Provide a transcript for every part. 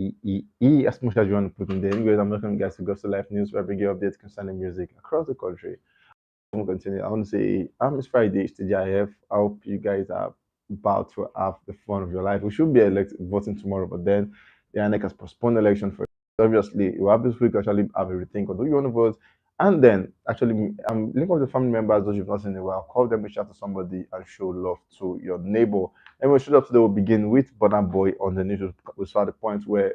as much as you want to put in there. Anyways, I'm welcome guys to Gospel Life News, where we give updates concerning music across the country. I'm gonna continue. I want to say, it's Friday, it's TGIF. I hope you guys are about to have the fun of your life. We should be voting tomorrow, but then the INEC has postponed the election for. Obviously, you have this week to actually have a rethink on who you want to vote, and then actually link up with the family members those you've not seen in a while. Call them, reach out to somebody, and show love to your neighbor. And we should up today. We'll begin with Burna Boy on the news. We saw the point where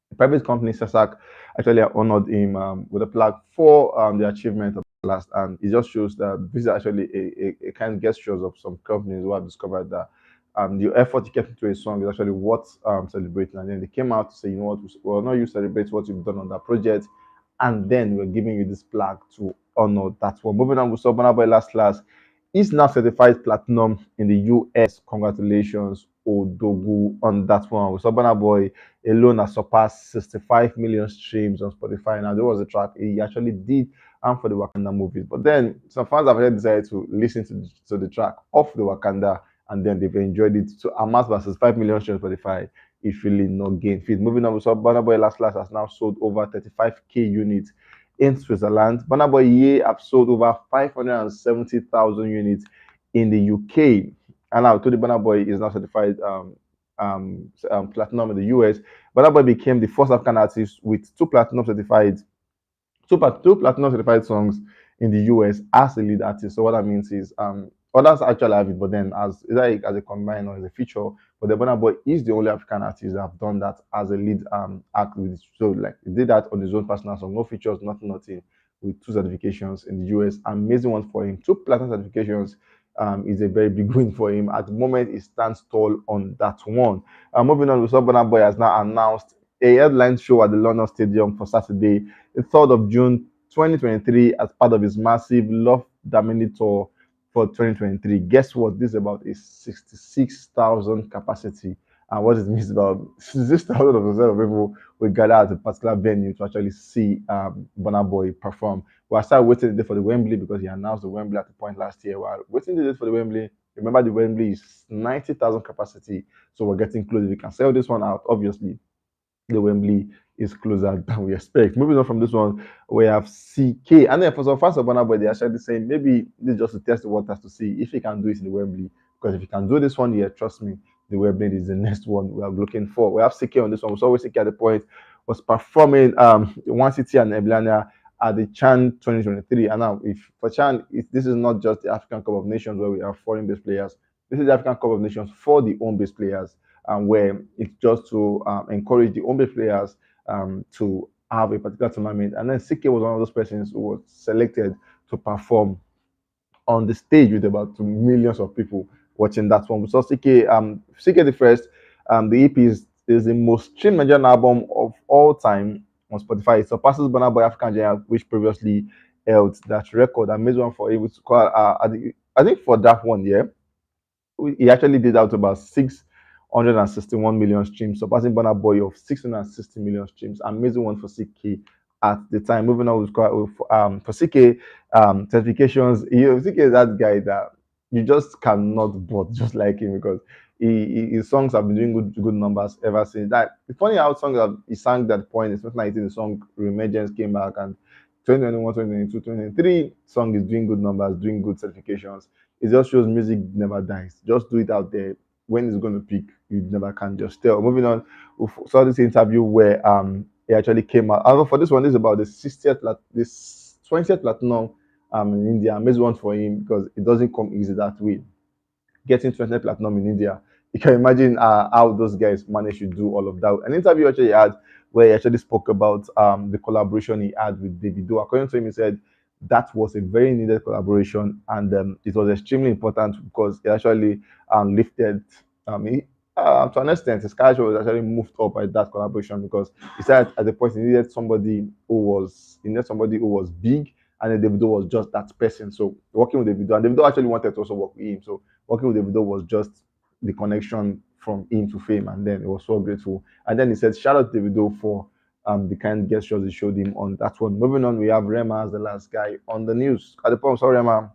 the private company SESAC actually honored him with a plaque for the achievement of the last, and it just shows that this is actually a kind of gestures of some companies who have discovered that the effort you kept into a song is actually worth celebrating. And then they came out to say, you know what, well, not you celebrate what you've done on that project, and then we're giving you this plaque to honor that one. Moving on, we saw Burna Boy last. He's now certified platinum in the US. Congratulations, Odogwu, on that one. We saw Burna Boy alone has surpassed 65 million streams on Spotify. Now, there was a track he actually did for the Wakanda movies. But then some fans have already decided to listen to the track of the Wakanda, and then they've enjoyed it. So Amas versus 5 million streams on Spotify is really no gain fit. Moving on, we saw Burna Boy last has now sold over 35k units in Switzerland. Burna Boy Ye have sold over 570,000 units in the UK. And now, Tony Burna Boy is now certified platinum in the US. Burna Boy became the first African artist with two platinum certified songs in the US as a lead artist. So what that means is others actually have it, but then as a combined or as a feature. But the Burna Boy is the only African artist that have done that as a lead act with. So like he did that on his own personal song, no features, nothing, with two certifications in the US. Amazing one for him. Two platinum certifications is a very big win for him. At the moment, he stands tall on that one. Moving on, we saw Burna Boy has now announced a headline show at the London Stadium for Saturday, the 3rd of June 2023, as part of his massive Love Damini tour for 2023. Guess what? This is about a 66,000 capacity. And what it means about 66,000 of people will gather at a particular venue to actually see Burna Boy perform. We are still waiting for the Wembley because he announced the Wembley at the point last year. We are waiting for the Wembley. Remember, the Wembley is 90,000 capacity, so we're getting close. We can sell this one out, obviously. The Wembley is closer than we expect. Moving on from this one, we have Ckay. And then for some fans of Burna Boy, they're actually saying maybe this is just to test the waters to see if he can do it in the Wembley. Because if he can do this one, yeah, trust me, the Wembley is the next one we are looking for. We have Ckay on this one. We saw Ckay at the point was performing One City and Eblania at the Chan 2023. And now, if for Chan, this is not just the African Cup of Nations where we have foreign-based players. This is the African Cup of Nations for the home-based players. Where it's just to encourage the home players to have a particular tournament. And then Ckay was one of those persons who was selected to perform on the stage with about millions of people watching that one. So Ckay the First, the EP is the most streamed Nigerian album of all time on Spotify. It surpasses Burna Boy African Giant, which previously held that record. Amazing one for it. I think for that one, yeah, he actually did out about 661 million streams, surpassing Burna Boy of 660 million streams. Amazing one for Ckay at the time. Moving on with for Ckay certifications. Ckay is that guy that you just cannot but just like him because his songs have been doing good numbers ever since. That it's funny how songs that he sang that point in 2019, the song Reemergence came back, and 2021, 2022, 2023 song is doing good numbers, doing good certifications. It just shows music never dies. Just do it out there. When it's going to peak, you never can just tell. Moving on, we saw this interview where he actually came out. However, for this one, this is about the 20th platinum in India. Amazing one for him because it doesn't come easy that way. Getting 20th platinum in India, you can imagine how those guys managed to do all of that. An interview actually had where he actually spoke about the collaboration he had with DAVIDO. According to him, he said that was a very needed collaboration, and it was extremely important because it actually lifted to an extent his career was actually moved up by that collaboration because he said at the point he needed somebody who was big, and then Davido was just that person. So working with Davido, and Davido actually wanted to also work with him. So working with Davido was just the connection from him to fame, and then it was so grateful. And then he said, "Shout out to Davido for the kind of gestures he showed him on that one." Moving on, we have Rema as the last guy on the news. At the point, so Rema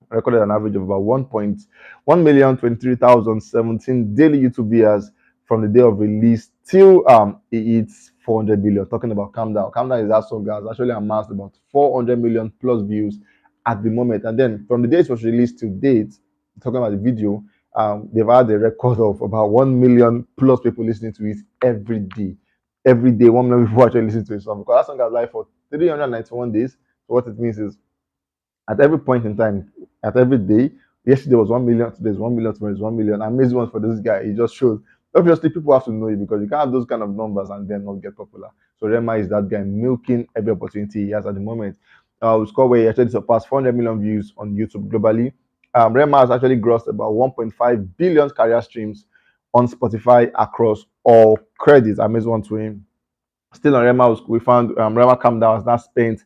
recorded an average of about 1.1,023,017 daily YouTube viewers from the day of release till it hits 400 million. Talking about Calm Down. Calm Down is that song has actually amassed about 400 million plus views at the moment. And then from the day it was released to date, talking about the video, they've had a record of about 1 million plus people listening to it every day. Every day, 1 million people actually listen to a song because that song has live for 391 days. So what it means is at every point in time, at every day, yesterday was 1 million, today's 1 million, tomorrow is 1 million. Amazing one for this guy. It just shows. Obviously, people have to know it because you can't have those kind of numbers and then not get popular. So Rema is that guy milking every opportunity he has at the moment. We score where he actually surpassed 400 million views on YouTube globally. Rema has actually grossed about 1.5 billion career streams on Spotify across all credits. Amazing one to him. Still on Rema, we found Rema Calm Down has now spent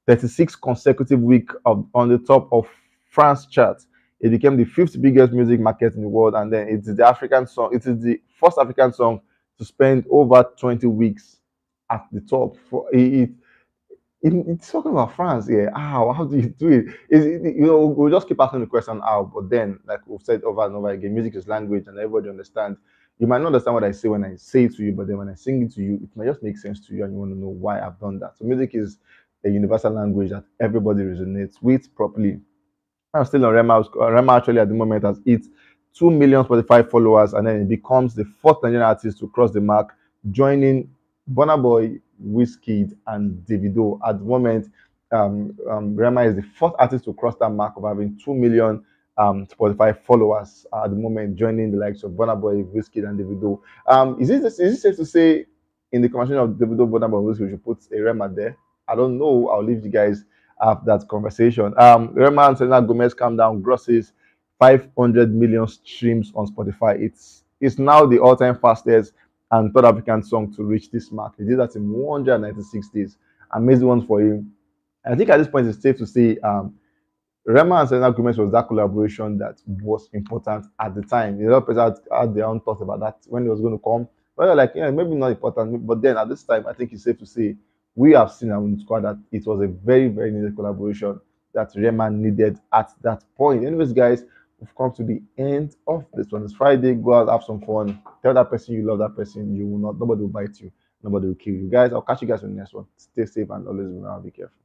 36 consecutive weeks on the top of France charts. It became the fifth biggest music market in the world, and then it is the African song. It is the first African song to spend over 20 weeks at the top. It's talking about France, yeah. How do you do it? We'll just keep asking the question how, but then, like we've said over and over again, music is language, and everybody understands. You might not understand what I say when I say it to you, but then when I sing it to you, it might just make sense to you, and you want to know why I've done that. So music is a universal language that everybody resonates with properly. I'm still on Rema. Rema actually at the moment has hit 2 million Spotify followers, and then it becomes the fourth Nigerian artist to cross the mark, joining Burna Boy, WIZKID, and Davido. At the moment, Rema is the fourth artist to cross that mark of having 2 million Spotify followers at the moment, joining the likes of Burna Boy, WIZKID, and Davido. Is it safe to say in the conversation of Davido, Burna Boy, WIZKID, we should put a Rema there? I don't know. I'll leave you guys have that conversation. Rema and Selena Gomez Calm Down grosses 500 million streams on Spotify. It's now the all-time fastest and third African song to reach this mark. He did that in 196 days. Amazing one for him. I think at this point it's safe to say Rema and Selena Gomez was that collaboration that was important at the time. A lot of people had their own thoughts about that when it was going to come. But they're like, yeah, maybe not important. But then at this time, I think it's safe to say we have seen and squad that it was a very, very needed collaboration that Rema needed at that point. Anyways, guys, we've come to the end of this one. It's Friday. Go out, have some fun. Tell that person you love that person. You will not, nobody will bite you. Nobody will kill you. Guys, I'll catch you guys in the next one. Stay safe and always remember, be careful.